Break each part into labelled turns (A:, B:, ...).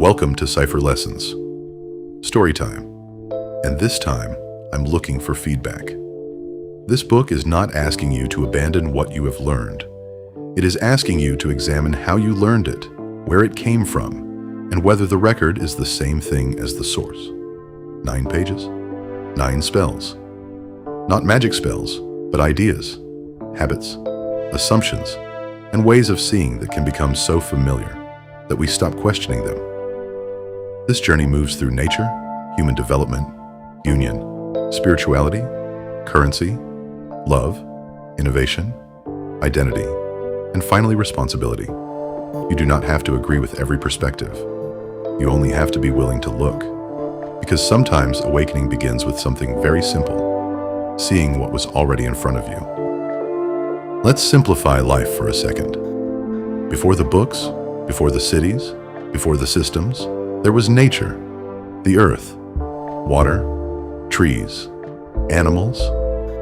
A: Welcome to Cypher Lessons. Story time. And this time, I'm looking for feedback. This book is not asking you to abandon what you have learned. It is asking you to examine how you learned it, where it came from, and whether the record is the same thing as the source. 9 pages, 9 spells. Not magic spells, but ideas, habits, assumptions, and ways of seeing that can become so familiar that we stop questioning them. This journey moves through nature, human development, union, spirituality, currency, love, innovation, identity, and finally responsibility. You do not have to agree with every perspective. You only have to be willing to look. Because sometimes awakening begins with something very simple, seeing what was already in front of you. Let's simplify life for a second. Before the books, before the cities, before the systems, there was nature, the earth, water, trees, animals,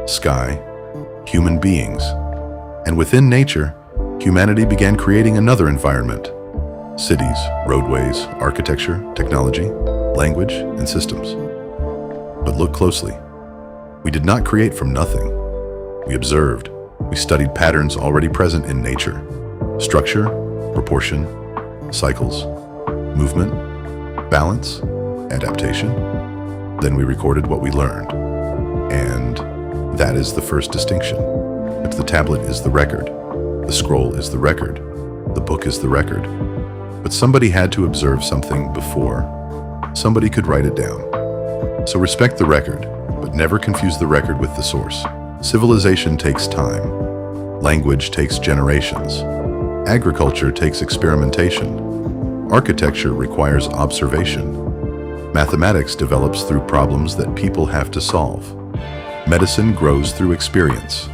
A: sky, human beings. And within nature, humanity began creating another environment. Cities, roadways, architecture, technology, language, and systems. But look closely. We did not create from nothing. We observed. We studied patterns already present in nature. Structure, proportion, cycles, movement, balance, adaptation. Then we recorded what we learned. And that is the first distinction. If the tablet is the record, the scroll is the record, the book is the record. But somebody had to observe something before. Somebody could write it down. So respect the record, but never confuse the record with the source. Civilization takes time. Language takes generations. Agriculture takes experimentation. Architecture requires observation. Mathematics develops through problems that people have to solve. Medicine grows through experience.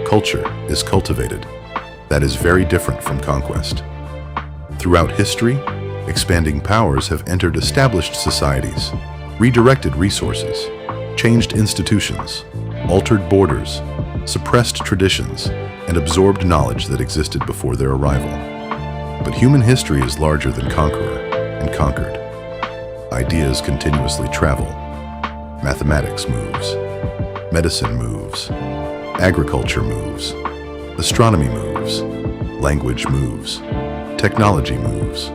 A: Culture is cultivated. That is very different from conquest. Throughout history, expanding powers have entered established societies, redirected resources, changed institutions, altered borders, suppressed traditions, and absorbed knowledge that existed before their arrival. But human history is larger than conqueror and conquered. Ideas continuously travel. Mathematics moves. Medicine moves. Agriculture moves. Astronomy moves. Language moves. Technology moves.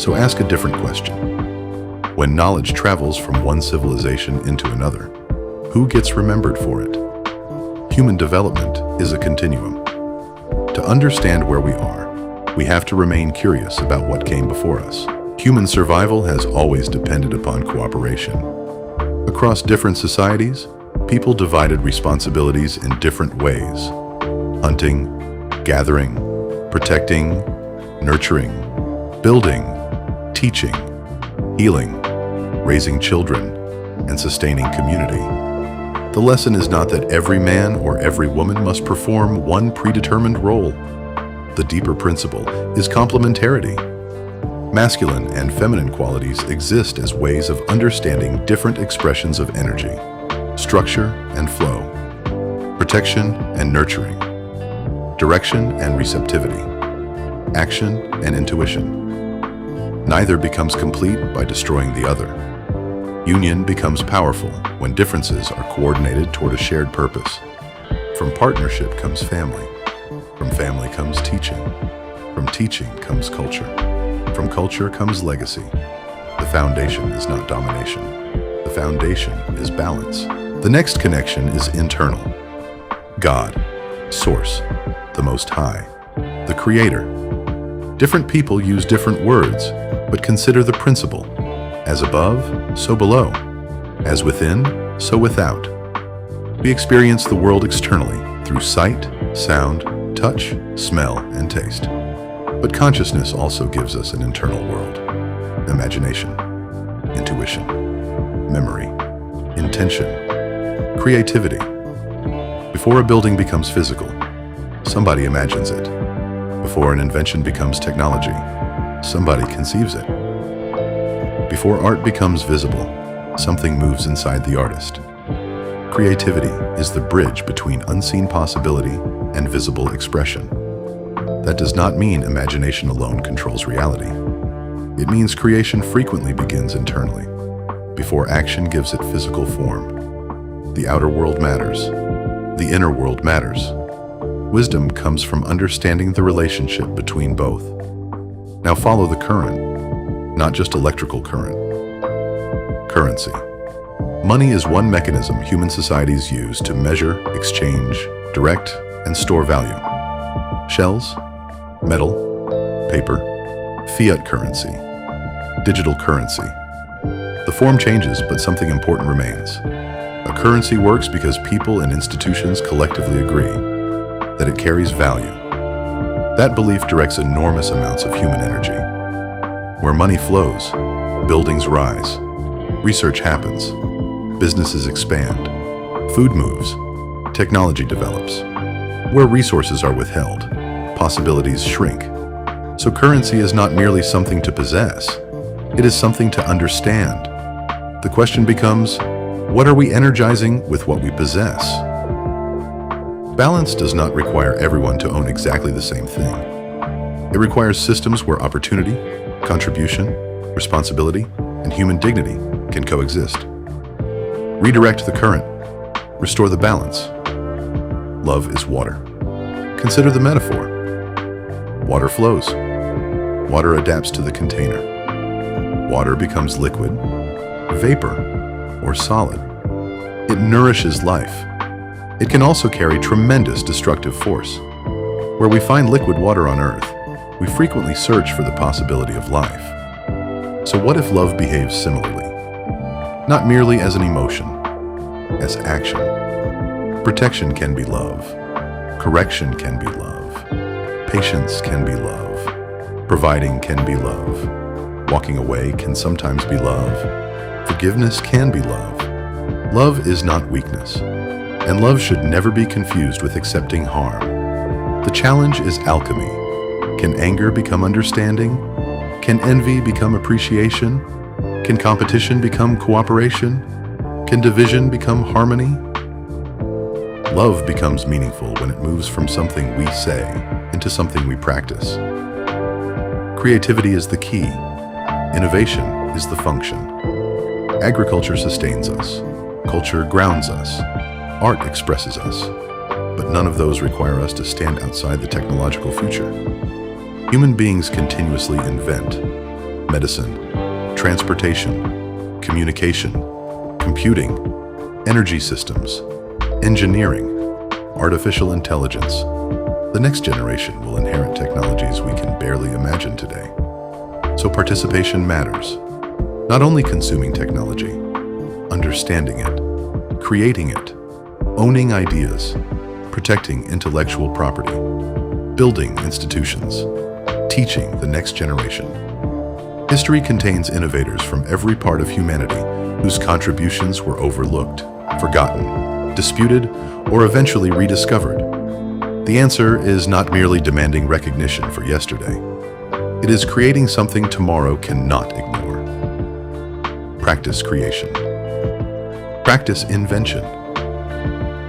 A: So ask a different question. When knowledge travels from one civilization into another, who gets remembered for it? Human development is a continuum. To understand where we are, we have to remain curious about what came before us. Human survival has always depended upon cooperation. Across different societies, people divided responsibilities in different ways. Hunting, gathering, protecting, nurturing, building, teaching, healing, raising children, and sustaining community. The lesson is not that every man or every woman must perform one predetermined role. The deeper principle is complementarity. Masculine and feminine qualities exist as ways of understanding different expressions of energy, structure and flow, protection and nurturing, direction and receptivity, action and intuition. Neither becomes complete by destroying the other. Union becomes powerful when differences are coordinated toward a shared purpose. From partnership comes family. From family comes teaching. From teaching comes culture. From culture comes legacy. The foundation is not domination. The foundation is balance. The next connection is internal. God, Source, the Most High, the Creator. Different people use different words, but consider the principle. As above, so below. As within, so without. We experience the world externally through sight, sound, touch, smell, and taste. But consciousness also gives us an internal world. Imagination, intuition, memory, intention, creativity. Before a building becomes physical, somebody imagines it. Before an invention becomes technology, somebody conceives it. Before art becomes visible, something moves inside the artist. Creativity is the bridge between unseen possibility and visible expression. That does not mean imagination alone controls reality. It means creation frequently begins internally, before action gives it physical form. The outer world matters. The inner world matters. Wisdom comes from understanding the relationship between both. Now follow the current, not just electrical current. Currency. Money is one mechanism human societies use to measure, exchange, direct, and store value. Shells, metal, paper, fiat currency, digital currency. The form changes, but something important remains. A currency works because people and institutions collectively agree that it carries value. That belief directs enormous amounts of human energy. Where money flows, buildings rise, research happens, businesses expand, food moves, technology develops. Where resources are withheld, possibilities shrink. So currency is not merely something to possess, it is something to understand. The question becomes, what are we energizing with what we possess? Balance does not require everyone to own exactly the same thing. It requires systems where opportunity, contribution, responsibility, and human dignity can coexist. Redirect the current. Restore the balance. Love is water. Consider the metaphor. Water flows. Water adapts to the container. Water becomes liquid, vapor, or solid. It nourishes life. It can also carry tremendous destructive force. Where we find liquid water on Earth, we frequently search for the possibility of life. So what if love behaves similarly? Not merely as an emotion, as action. Protection can be love. Correction can be love. Patience can be love. Providing can be love. Walking away can sometimes be love. Forgiveness can be love. Love is not weakness, and love should never be confused with accepting harm. The challenge is alchemy. Can anger become understanding? Can envy become appreciation? Can competition become cooperation? Can division become harmony? Love becomes meaningful when it moves from something we say into something we practice. Creativity is the key. Innovation is the function. Agriculture sustains us. Culture grounds us. Art expresses us. But none of those require us to stand outside the technological future. Human beings continuously invent medicine, transportation, communication, computing, energy systems, engineering, artificial intelligence. The next generation will inherit technologies we can barely imagine today. So participation matters. Not only consuming technology, understanding it, creating it, owning ideas, protecting intellectual property, building institutions, teaching the next generation. History contains innovators from every part of humanity whose contributions were overlooked, forgotten, disputed, or eventually rediscovered. The answer is not merely demanding recognition for yesterday. It is creating something tomorrow cannot ignore. Practice creation. Practice invention.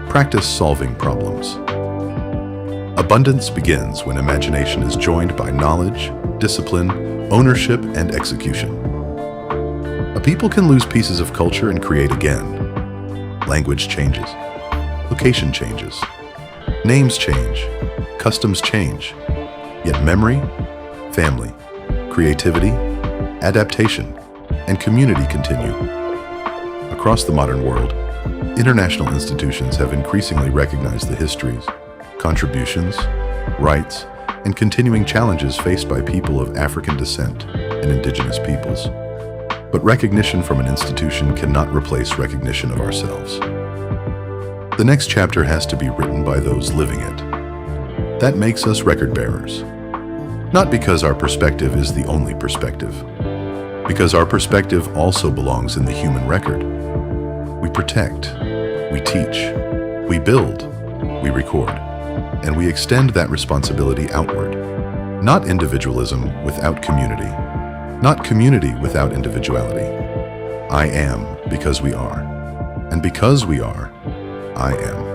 A: Practice solving problems. Abundance begins when imagination is joined by knowledge, discipline, ownership, and execution. A people can lose pieces of culture and create again. Language changes. Location changes. Names change. Customs change. Yet memory, family, creativity, adaptation, and community continue. Across the modern world, international institutions have increasingly recognized the histories, contributions, rights, and continuing challenges faced by people of African descent and indigenous peoples. But recognition from an institution cannot replace recognition of ourselves. The next chapter has to be written by those living it. That makes us record bearers. Not because our perspective is the only perspective, because our perspective also belongs in the human record. We protect, we teach, we build, we record, and we extend that responsibility outward. Not individualism without community, not community without individuality. I am because we are, and because we are, I am.